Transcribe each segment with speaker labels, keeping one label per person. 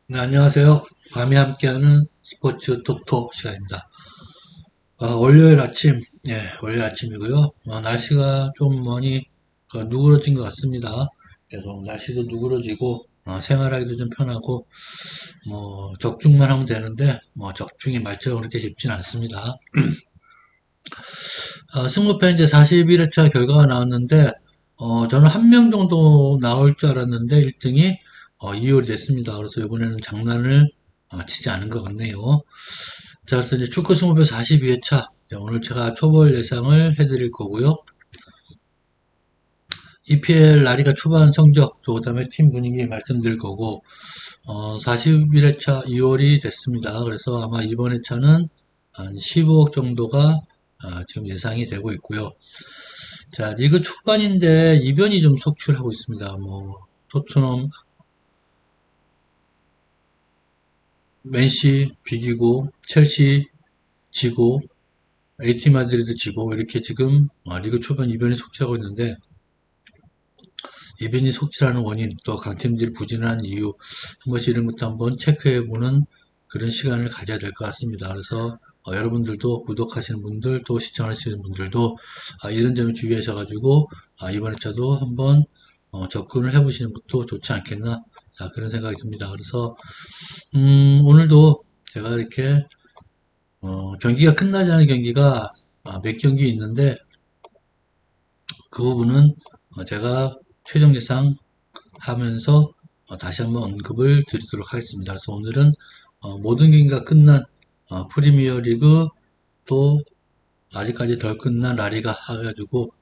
Speaker 1: 네, 안녕하세요. 밤에 함께하는 스포츠 톡톡 시간입니다. 월요일 아침, 월요일 아침이고요. 날씨가 좀 많이 누그러진 것 같습니다. 계속 날씨도 누그러지고, 생활하기도 좀 편하고, 적중만 하면 되는데, 적중이 말처럼 그렇게 쉽진 않습니다. 승무패 이제 41회차 결과가 나왔는데, 저는 한 명 정도 나올 줄 알았는데, 1등이 2월이 됐습니다. 그래서 이번에는 장난을 치지 않은 것 같네요. 자, 그래서 이제 축구 승무표 42회차. 오늘 제가 초벌 예상을 해드릴 거고요. EPL 라리가 초반 성적, 또 그다음에 팀 분위기 말씀드릴 거고, 41회차 2월이 됐습니다. 그래서 아마 이번 회차는 한 15억 정도가 지금 예상이 되고 있고요. 자, 리그 초반인데 이변이 좀 속출하고 있습니다. 토트넘, 맨시 비기고, 첼시 지고, AT 마드리드 지고, 이렇게 지금 리그 초반 이변이 속출하고 있는데, 이변이 속출하는 원인, 또 강팀들이 부진한 이유, 한 번씩 이런 것도 한번 체크해보는 그런 시간을 가져야 될 것 같습니다. 그래서 여러분들도 구독하시는 분들, 또 시청하시는 분들도 이런 점에 주의하셔가지고 이번 회차도 한번 접근을 해보시는 것도 좋지 않겠나, 그런 생각이 듭니다. 그래서 오늘도 제가 이렇게 경기가 끝나지 않은 경기가 몇 경기 있는데 그 부분은 제가 최종 예상 하면서 다시 한번 언급을 드리도록 하겠습니다. 그래서 오늘은 모든 경기가 끝난 프리미어 리그, 또 아직까지 덜 끝난 라리가 해가지고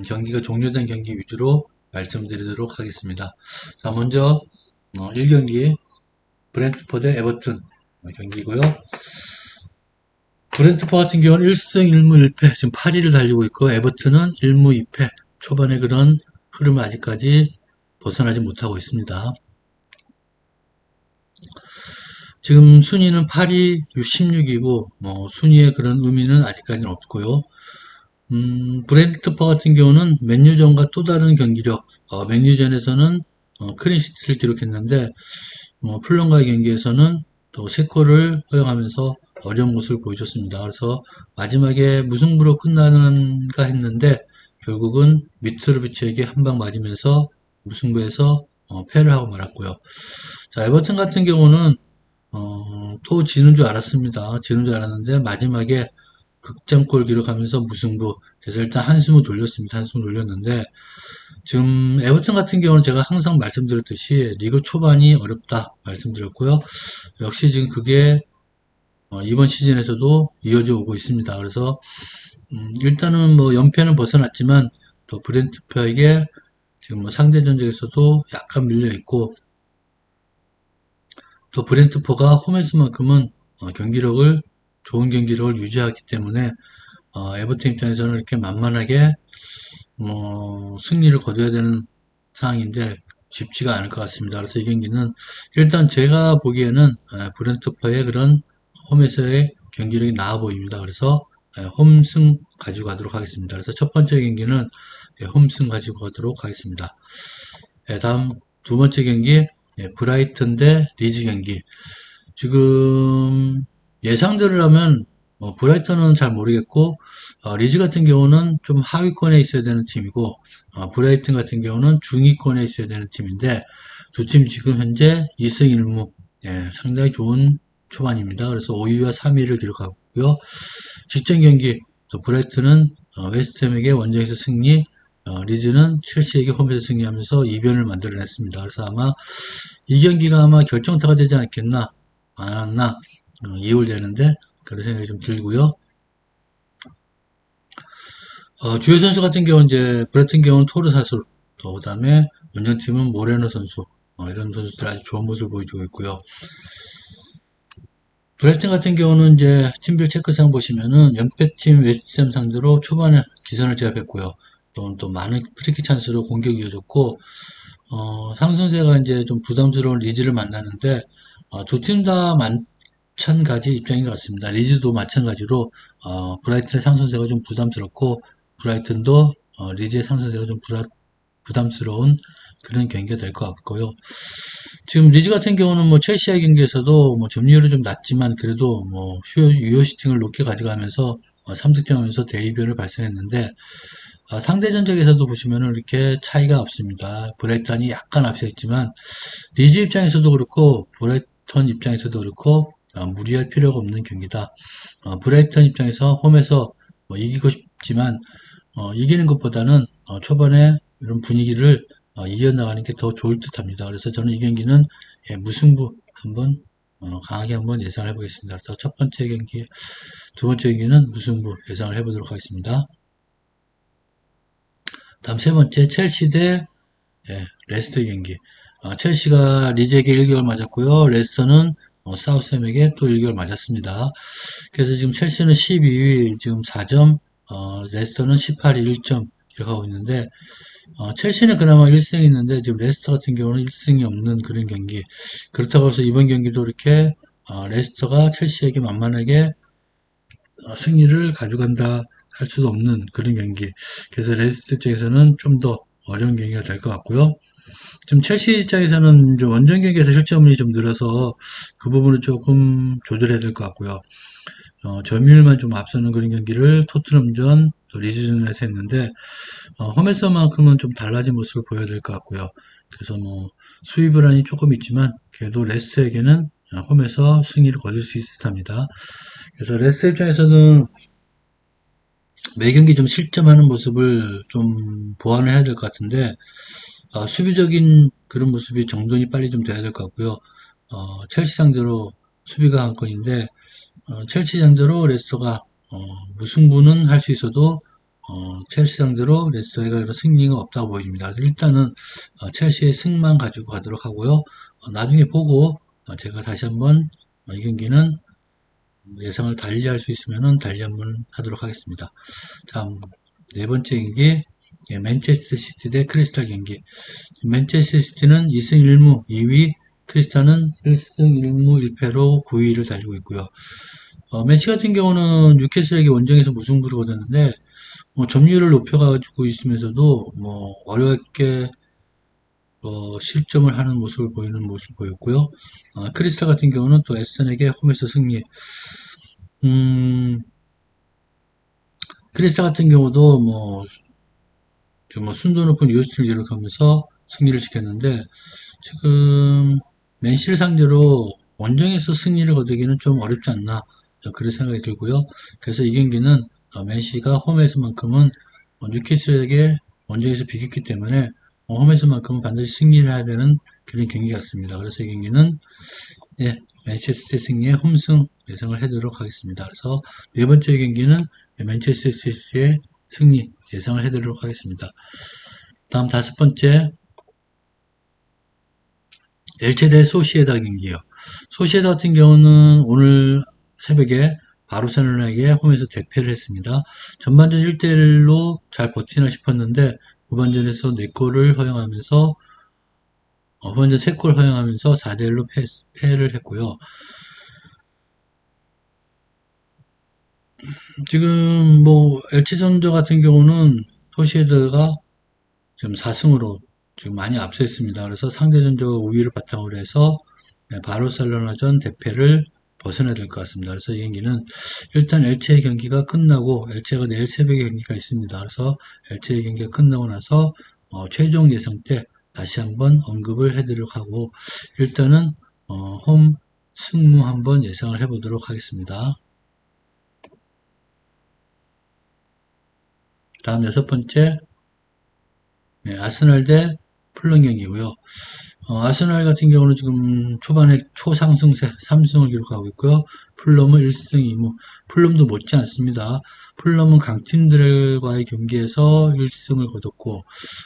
Speaker 1: 경기가 종료된 경기 위주로 말씀드리도록 하겠습니다. 자, 먼저 1경기 브렌트포드 에버튼 경기고요. 브렌트포드 같은 경우는 1승 1무 1패, 지금 8위를 달리고 있고, 에버튼은 1무 2패, 초반에 그런 흐름을 아직까지 벗어나지 못하고 있습니다. 지금 순위는 8위, 16이고 순위의 그런 의미는 아직까지는 없고요. 브렌트퍼 같은 경우는 맨유전과 또 다른 경기력, 맨유전에서는 클린시트를 기록했는데 풀럼과의 경기에서는 또 3골을 허용하면서 어려운 모습을 보여줬습니다. 그래서 마지막에 무승부로 끝나는가 했는데 결국은 미트로비치에게 한 방 맞으면서 무승부에서 패를 하고 말았고요. 자, 에버튼 같은 경우는 또 지는 줄 알았습니다. 지는 줄 알았는데 마지막에 극장골 기록하면서 무승부. 그래서 일단 한숨을 돌렸습니다. 한숨을 돌렸는데 지금 에버튼 같은 경우는 제가 항상 말씀드렸듯이 리그 초반이 어렵다 말씀드렸고요. 역시 지금 그게 이번 시즌에서도 이어져 오고 있습니다. 그래서 일단은 연패는 벗어났지만 또 브렌트퍼에게 지금 상대 전적에서도 약간 밀려 있고, 또 브렌트포가 홈에서만큼은 경기력을 좋은 경기력을 유지하기 때문에 에버튼 입장에서는 이렇게 만만하게 승리를 거둬야 되는 상황인데 쉽지가 않을 것 같습니다. 그래서 이 경기는 일단 제가 보기에는 브렌트포의 그런 홈에서의 경기력이 나아 보입니다. 그래서 홈승 가지고 가도록 하겠습니다. 그래서 첫 번째 경기는 홈승 가지고 가도록 하겠습니다. 다음 두 번째 경기 브라이튼 대 리즈 경기. 지금 예상대로 하면 브라이턴은 잘 모르겠고 리즈 같은 경우는 좀 하위권에 있어야 되는 팀이고 브라이튼 같은 경우는 중위권에 있어야 되는 팀인데 두 팀 지금 현재 2승 1무, 상당히 좋은 초반입니다. 그래서 5위와 3위를 기록하고요. 직전 경기 브라이튼은 웨스트햄에게 원정에서 승리, 리즈는 첼시에게 홈에서 승리하면서 이변을 만들어냈습니다. 그래서 아마 이 경기가 아마 결정타가 되지 않겠나, 않았나, 2월 되는데, 그런 생각이 좀 들고요. 주요 선수 같은 경우는 이제, 브레튼 경우는 토르사슬, 또 그 다음에 운영팀은 모레노 선수, 이런 선수들 아주 좋은 모습을 보여주고 있고요. 브레튼 같은 경우는 이제 팀별 체크상 보시면은 연패팀 웨스트햄 상대로 초반에 기선을 제압했고요. 또 많은 프리킥 찬스로 공격이 이어졌고, 상승세가 이제 좀 부담스러운 리즈를 만나는데, 두 팀 다 마찬가지 입장인 것 같습니다. 리즈도 마찬가지로, 브라이튼의 상승세가 좀 부담스럽고, 브라이튼도, 리즈의 상승세가 좀 부담스러운 그런 경기가 될 것 같고요. 지금 리즈 같은 경우는 뭐 첼시와 경기에서도 뭐 점유율이 좀 낮지만 그래도 뭐 유효 슈팅을 높게 가져가면서 3득점하면서 대이변을 발생했는데 상대 전적에서도 보시면은 이렇게 차이가 없습니다. 브라이턴이 약간 앞서 있지만 리즈 입장에서도 그렇고 브라이턴 입장에서도 그렇고 무리할 필요가 없는 경기다. 브라이턴 입장에서 홈에서 뭐 이기고 싶지만 이기는 것보다는 초반에 이런 분위기를 이겨나가는 게 더 좋을 듯 합니다. 그래서 저는 이 경기는 무승부 한번 강하게 한번 예상을 해보겠습니다. 그래서 첫 번째 경기, 두 번째 경기는 무승부 예상을 해보도록 하겠습니다. 다음 세 번째 첼시 대 레스터 경기. 첼시가 리즈에게 1개월 맞았고요. 레스터는 사우스햄에게 또 1개월 맞았습니다. 그래서 지금 첼시는 12위 지금 4점, 레스터는 18위 1점 이렇게 하고 있는데 첼시는 그나마 1승이 있는데 지금 레스터 같은 경우는 1승이 없는 그런 경기. 그렇다고 해서 이번 경기도 이렇게 레스터가 첼시에게 만만하게 승리를 가져간다 할 수도 없는 그런 경기. 그래서 레스터 입장에서는 좀 더 어려운 경기가 될 것 같고요. 지금 첼시 입장에서는 이제 원정 경기에서 실점이 좀 늘어서 그 부분을 조금 조절해야 될 것 같고요. 점유율만 좀 앞서는 그런 경기를 토트넘전, 또 리즈전에서 했는데 홈에서만큼은 좀 달라진 모습을 보여야 될 것 같고요. 그래서 뭐 수비 불안이 조금 있지만 그래도 레스트에게는 홈에서 승리를 거둘 수 있을 듯합니다. 그래서 레스트 입장에서는 매 경기 좀 실점하는 모습을 좀 보완을 해야 될 것 같은데 수비적인 그런 모습이 정돈이 빨리 좀 돼야 될 것 같고요. 첼시 상대로 수비가 한 건인데 첼시 상대로 레스터가 무승부는 할 수 있어도 첼시 상대로 레스터가 승리가 없다고 보입니다. 그래서 일단은 첼시의 승만 가지고 가도록 하고요. 나중에 보고 제가 다시 한번 이 경기는 예상을 달리할 수 있으면 달리 한번 하도록 하겠습니다. 다음 네 번째 경기 맨체스터 시티 대 크리스탈 경기. 맨체스터 시티는 2승 1무 2위, 크리스탈은 1승 1무 1패로 9위를 달리고 있고요. 맨시 같은 경우는 뉴캐슬에게 원정에서 무승부를 거뒀는데 점유율을 높여가지고 있으면서도 어렵게 실점을 하는 모습을 보이는 모습을 보였고요. 크리스탈 같은 경우는 또 에스턴에게 홈에서 승리. 크리스탈 같은 경우도 순도 높은 유효수를 기록하면서 승리를 시켰는데 지금 맨시를 상대로 원정에서 승리를 거두기는 좀 어렵지 않나 그런 생각이 들고요. 그래서 이 경기는 맨시가 홈에서만큼은 뉴캐슬에게 원정에서 비겼기 때문에 홈에서만큼은 반드시 승리를 해야 되는 그런 경기 같습니다. 그래서 이 경기는 맨체스터 승리의 홈승 예상을 해드리도록 하겠습니다. 그래서 네 번째 경기는 맨체스터 시티의 승리 예상을 해드리도록 하겠습니다. 다음 다섯 번째 엘체 대 소시에다 경기요. 소시에다 같은 경우는 오늘 새벽에 바르셀로나에게 홈에서 대패를 했습니다. 전반전 1대1로 잘 버티나 싶었는데 후반전에서 4골을 허용하면서 후반전 3골 허용하면서 4대1로 패를 했고요. 지금 엘체전저 같은 경우는 소시에다가 지금 4승으로 지금 많이 앞서 있습니다. 그래서 상대전적 우위를 바탕으로 해서 바르셀로나전 대패를 벗어나야 될 것 같습니다. 그래서 이 경기는 일단 엘체 경기가 끝나고 엘체가 내일 새벽에 경기가 있습니다. 그래서 엘체 경기가 끝나고 나서 최종 예상 때 다시 한번 언급을 해드리도록 하고 일단은 홈 승무 한번 예상을 해보도록 하겠습니다. 다음 여섯 번째 아스널 대 풀런 경기고요. 아스널 같은 경우는 지금 초반에 초상승세 3승을 기록하고 있고요. 풀럼은 1승 2무. 풀럼도 못지 않습니다. 풀럼은 강팀들과의 경기에서 1승을 거뒀고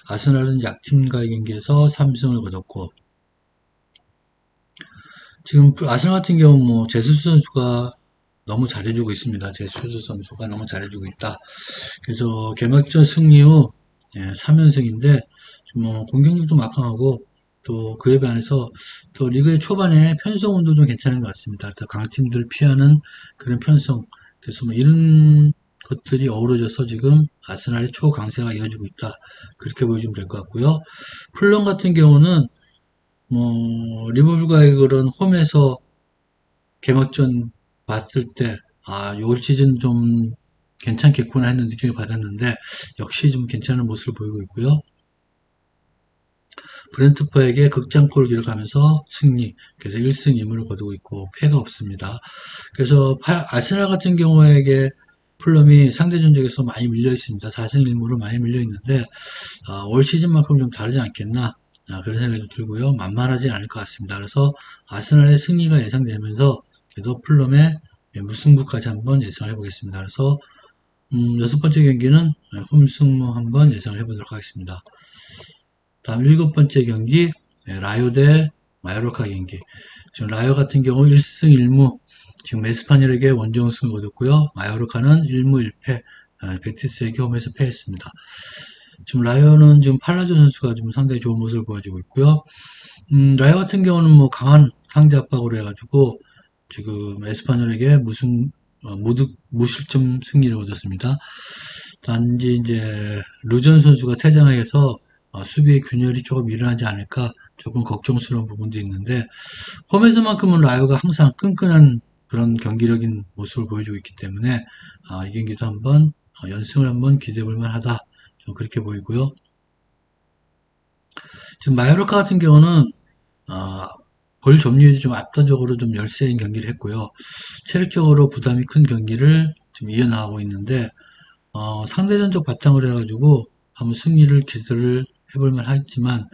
Speaker 1: 아스널은 약팀과의 경기에서 3승을 거뒀고 지금 아스널 같은 경우 제수스 선수가 너무 잘해주고 있습니다. 제수스 선수가 너무 잘해주고 있다. 그래서 개막전 승리 후 3연승인데 공격력도 막강하고 또 그에 반해서 또 리그의 초반에 편성운도 좀 괜찮은 것 같습니다. 강팀들 피하는 그런 편성. 그래서 이런 것들이 어우러져서 지금 아스날의 초강세가 이어지고 있다. 그렇게 보여주면 될 것 같고요. 풀럼 같은 경우는 리버풀과의 그런 홈에서 개막전 봤을 때, 올 시즌 좀 괜찮겠구나 하는 느낌을 받았는데, 역시 좀 괜찮은 모습을 보이고 있고요. 브렌트퍼에게 극장골을 기록하면서 승리, 그래서 1승 2무를 거두고 있고, 패가 없습니다. 그래서 아스날 같은 경우에게 풀럼이 상대 전적에서 많이 밀려 있습니다. 4승 1무로 많이 밀려 있는데, 올 시즌만큼 좀 다르지 않겠나, 그런 생각이 들고요. 만만하진 않을 것 같습니다. 그래서 아스날의 승리가 예상되면서 그래도 풀럼의 무승부까지 한번 예상을 해보겠습니다. 그래서 여섯 번째 경기는 홈승무 한번 예상을 해보도록 하겠습니다. 다음 일곱 번째 경기 라요 대 마요르카 경기. 지금 라요 같은 경우 1승 1무 지금 에스파뇰에게 원정 우승을 거뒀고요. 마요르카는 1무 1패 베티스에게 홈에서 패했습니다. 지금 라요는 지금 팔라조 선수가 좀 상당히 좋은 모습을 보여주고 있고요. 라요 같은 경우는 뭐 강한 상대 압박으로 해가지고 지금 에스파뇰에게 무실점 승리를 거뒀습니다. 단지 이제 루전 선수가 퇴장해서 수비의 균열이 조금 일어나지 않을까 조금 걱정스러운 부분도 있는데 홈에서만큼은 라요가 항상 끈끈한 그런 경기력인 모습을 보여주고 있기 때문에 이 경기도 한번 연승을 한번 기대해 볼 만하다. 좀 그렇게 보이고요. 지금 마요르카 같은 경우는 볼 점유율이 좀 압도적으로 좀 열세인 경기를 했고요. 체력적으로 부담이 큰 경기를 좀 이어나가고 있는데 상대전적 바탕으로 해가지고 한번 승리를 기대를 해볼 만하지만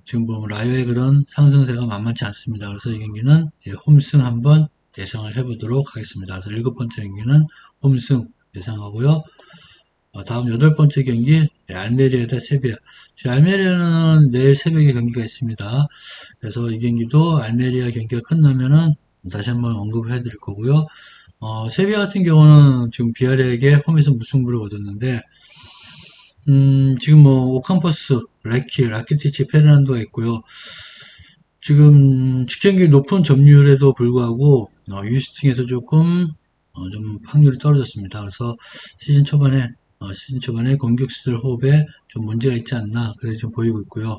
Speaker 1: 지금 보면 라이오의 그런 상승세가 만만치 않습니다. 그래서 이 경기는 홈승 한번 예상을 해보도록 하겠습니다. 그래서 일곱 번째 경기는 홈승 예상하고요. 다음 여덟 번째 경기 알메리아 대 세비야. 알메리아는 내일 새벽에 경기가 있습니다. 그래서 이 경기도 알메리아 경기가 끝나면은 다시 한번 언급을 해드릴 거고요. 세비야 같은 경우는 지금 비아레에게 홈에서 무승부를 거뒀는데 지금 뭐 오캄퍼스, 라키티치, 페르난도가 있고요. 지금 직전기 높은 점유율에도 불구하고 유스팅에서 조금 좀 확률이 떨어졌습니다. 그래서 시즌 초반에 공격수들 호흡에 좀 문제가 있지 않나 그래 좀 보이고 있고요.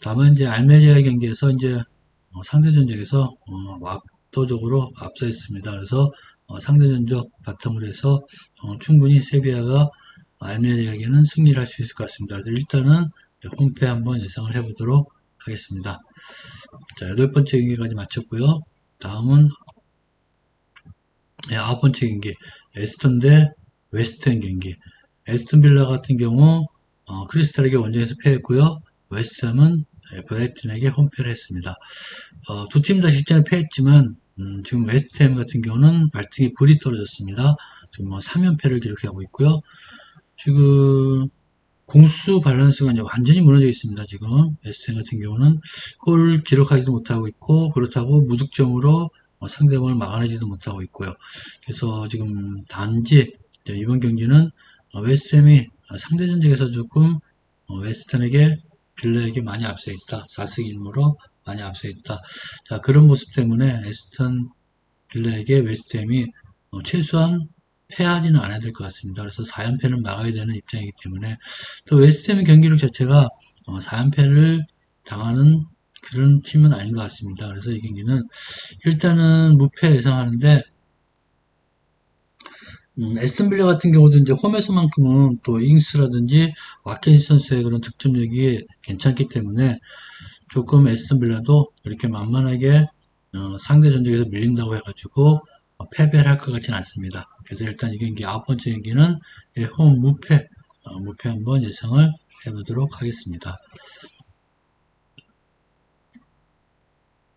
Speaker 1: 다만 이제 알메리아 경기에서 이제 상대 전적에서 압도적으로 앞서 있습니다. 그래서 상대 전적 바탕으로 해서 충분히 세비야가 알메리아에게는 승리를 할 수 있을 것 같습니다. 그래서 일단은 홈패 한번 예상을 해보도록 하겠습니다. 자, 여덟 번째 경기까지 마쳤고요. 다음은 아홉 번째 경기 에스턴 대 웨스트햄 경기. 에스턴 빌라 같은 경우 크리스탈에게 원정에서 패했고요. 웨스트햄은 브라이튼에게 홈패를 했습니다. 두 팀 다 직전에 패했지만 지금 웨스트햄 같은 경우는 발등에 불이 떨어졌습니다. 지금 3연패를 기록하고 있고요. 지금 공수 밸런스가 이제 완전히 무너져 있습니다. 지금 웨스트햄 같은 경우는 골을 기록하지도 못하고 있고 그렇다고 무득점으로 상대방을 막아내지도 못하고 있고요. 그래서 지금 단지 이번 경기는 웨스트햄이 상대 전적에서 조금 웨스턴에게 빌라에게 많이 앞서 있다. 4승 1무로 많이 앞서 있다. 자, 그런 모습 때문에 에스턴 빌라에게 웨스트햄이 최소한 패하지는 않아야 될 것 같습니다. 그래서 4연패는 막아야 되는 입장이기 때문에 또 웨스트햄 경기력 자체가 4연패를 당하는 그런 팀은 아닌 것 같습니다. 그래서 이 경기는 일단은 무패 예상하는데 에스턴 빌라 같은 경우도 이제 홈에서만큼은 또 잉스라든지 와켄시 선수의 그런 득점력이 괜찮기 때문에 조금 에스턴 빌라도 이렇게 만만하게 상대 전적에서 밀린다고 해가지고 패배를 할 것 같지는 않습니다. 그래서 일단 이 경기 아홉 번째 경기는 홈 무패 한번 예상을 해보도록 하겠습니다.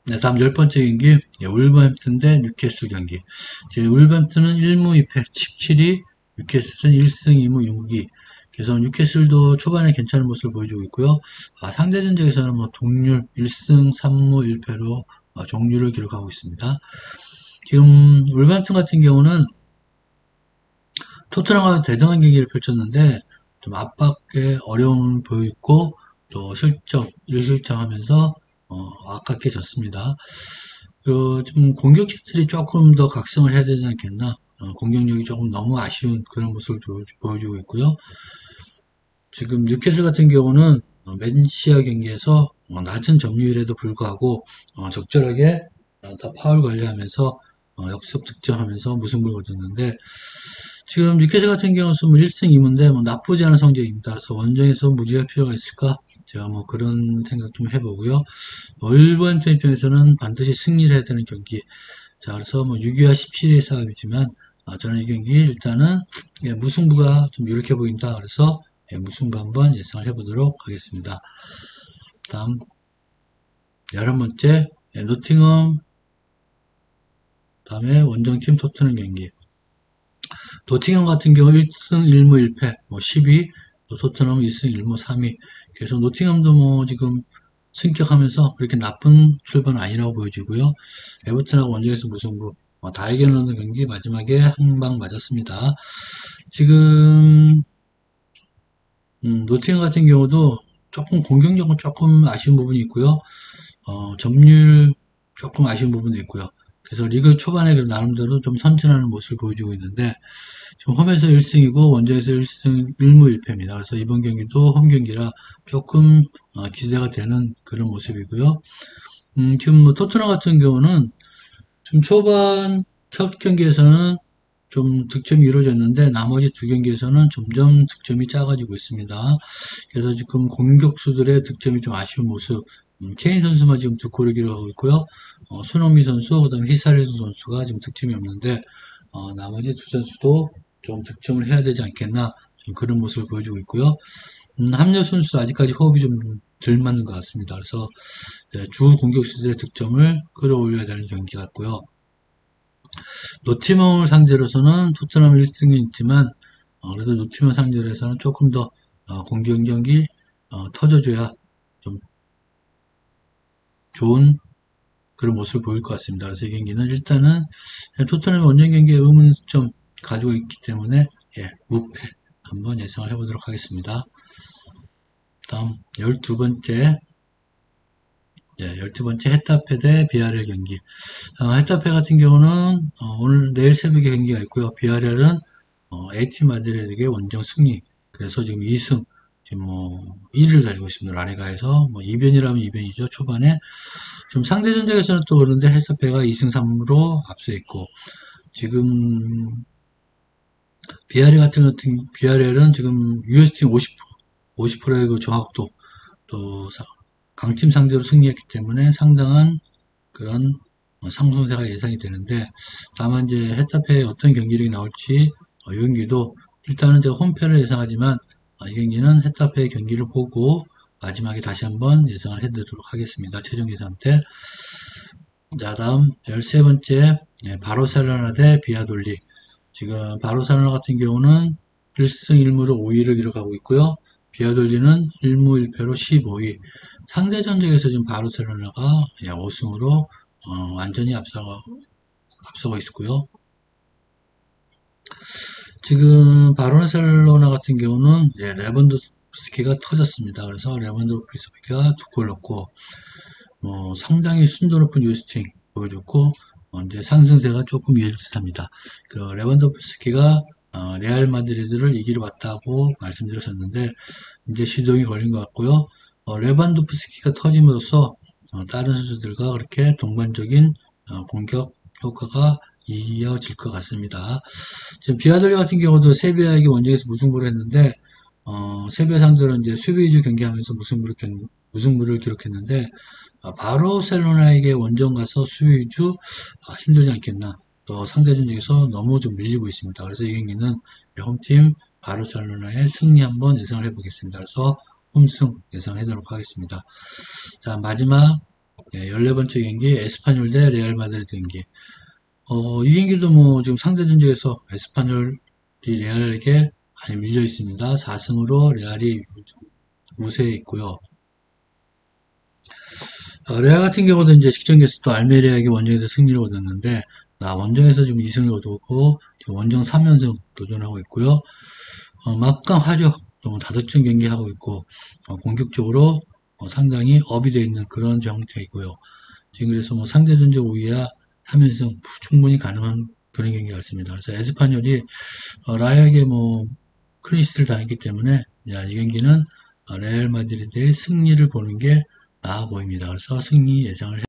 Speaker 1: 네, 다음 열 번째 경기 울버햄튼 대 뉴캐슬 경기. 울버햄튼은 1무 2패 17위, 뉴캐슬은 1승 2무 6위. 그래서 뉴캐슬도 초반에 괜찮은 모습을 보여주고 있고요. 상대 전적에서는 뭐 동률 1승 3무 1패로 종률을 기록하고 있습니다. 지금 울버햄튼 같은 경우는 토트넘과 대등한 경기를 펼쳤는데 좀 압박에 어려움을 보이고 또 실점, 1실점 하면서 아깝게 졌습니다. 좀 공격진들이 조금 더 각성을 해야 되지 않겠나. 공격력이 조금 너무 아쉬운 그런 모습을 보여주고 있고요. 지금 뉴캐슬 같은 경우는 맨시아 경기에서 낮은 점유율에도 불구하고 적절하게 다 파울 관리하면서 역습 득점하면서 무승부를 거뒀는데 지금 뉴캐슬 같은 경우는 뭐 1승 2무인데 뭐 나쁘지 않은 성적입니다. 그래서 원정에서 무리할 필요가 있을까? 제가 뭐 그런 생각 좀 해보고요. 일본팀 입장에서는 반드시 승리를 해야 되는 경기. 자, 그래서 뭐 6위와 17위의 싸움이지만 저는 이 경기 일단은 무승부가 좀 유력해 보인다. 그래서 무승부 한번 예상을 해보도록 하겠습니다. 다음 11번째 노팅엄 다음에 원정팀 토트넘 경기. 노팅엄 같은 경우 1승 1무 1패, 뭐 10위, 또 토트넘 2승 1무 3위. 그래서 노팅엄도 뭐 지금 승격하면서 그렇게 나쁜 출발은 아니라고 보여지고요. 에버튼하고 원정에서 무승부, 다 이겨놓는 경기 마지막에 한 방 맞았습니다. 지금 노팅엄 같은 경우도 조금 공격력은 조금 아쉬운 부분이 있고요. 점유율 조금 아쉬운 부분도 있고요. 그래서 리그 초반에 나름대로 좀 선진하는 모습을 보여주고 있는데 지금 홈에서 1승이고 원정에서 1승 1무 1패입니다. 그래서 이번 경기도 홈 경기라 조금 기대가 되는 그런 모습이고요. 지금 뭐 토트넘 같은 경우는 지금 초반 첫 경기에서는 좀 득점이 이루어졌는데 나머지 두 경기에서는 점점 득점이 작아지고 있습니다. 그래서 지금 공격수들의 득점이 좀 아쉬운 모습. 케인 선수만 지금 두 골을 기록하고 있고요. 손흥민 선수, 그다음에 히사르슨 선수가 지금 득점이 없는데 나머지 두 선수도 좀 득점을 해야 되지 않겠나 그런 모습을 보여주고 있고요. 합류 선수 아직까지 호흡이 좀 덜 맞는 것 같습니다. 그래서 주 공격수들의 득점을 끌어올려야 되는 경기 같고요. 노티먼을 상대로서는 토트넘 1승이 있지만 그래도 노티먼 상대로 해서는 조금 더 공격력이 터져줘야 좀 좋은 그런 모습을 보일 것 같습니다. 그래서 이 경기는 일단은 토트넘 원정 경기에 의문점 가지고 있기 때문에 무패 한번 예상을 해보도록 하겠습니다. 다음 12번째 12번째 헤타페 대 비아렐 경기. 헤타페 같은 경우는 오늘 내일 새벽에 경기가 있고요. 비아렐은 에티 마드리드의 원정 승리. 그래서 지금 2승 지금 뭐 1위를 달리고 있습니다. 라리가에서 뭐 2변이라면 2변이죠. 초반에 좀 상대 전적에서는 또 그런데 헤타페가 2승 3무로 앞서 있고 지금 비아렐은 지금 US팀 50%의 그 정확도 또 강팀 상대로 승리했기 때문에 상당한 그런 상승세가 예상이 되는데 다만 이제 헤타페의 어떤 경기력이 나올지 이 경기도 일단은 제가 홈패를 예상하지만 이 경기는 헤타페의 경기를 보고 마지막에 다시 한번 예상을 해드리도록 하겠습니다. 최종 예상 때. 자, 다음 13번째 바르셀로나 대 비아돌리. 지금 바르셀로나 같은 경우는 1승 1무로 5위를 기록하고 있고요. 비아돌리는 1무 1패로 15위. 상대 전적에서 지금 바르셀로나가 5승으로 완전히 앞서고 있고요. 지금 바르셀로나 같은 경우는 레반도프스키가 터졌습니다. 그래서 레반도프스키가 두 골 넣고 상당히 순도 높은 유스팅 보여줬고 이제 상승세가 조금 예측합니다. 그 레반도프스키가 레알 마드리드를 이기러 왔다고 말씀드렸었는데 이제 시동이 걸린 것 같고요. 레반도프스키가 터짐으로써 다른 선수들과 그렇게 동반적인 공격 효과가 이어질 것 같습니다. 지금 비아돌리 같은 경우도 세비야에게 원정에서 무승부를 했는데 세비야 상대로 이제 수비 위주 경기하면서 무승부를 기록했는데 바르셀로나에게 원정 가서 수비 위주 힘들지 않겠나. 또 상대 전적에서 너무 좀 밀리고 있습니다. 그래서 이 경기는 홈팀 바르셀로나의 승리 한번 예상을 해보겠습니다. 그래서 홈승 예상하도록 하겠습니다. 자, 마지막 14번째 경기 에스파뇰 대 레알 마드리드 경기. 이 경기도 뭐 지금 상대 전적에서 에스파뇰이 레알에게 많이 밀려 있습니다. 4승으로 레알이 우세에 있고요. 레알 같은 경우도 이제 직전에서 또 알메리아에게 원정에서 승리를 얻었는데 원정에서 지금 2승을 얻었고 원정 3연승 도전하고 있고요. 막강 화력 또 다득점 경기하고 있고 공격적으로 상당히 업이 되어 있는 그런 형태이고요. 지금 그래서 뭐 상대 전적 5위야 3연승 충분히 가능한 그런 경기 같습니다. 그래서 에스파뇰이 라이에게 뭐 클린시트를 당했기 때문에 이 경기는 레알 마드리드의 승리를 보는 게 나아 보입니다. 그래서 승리 예상을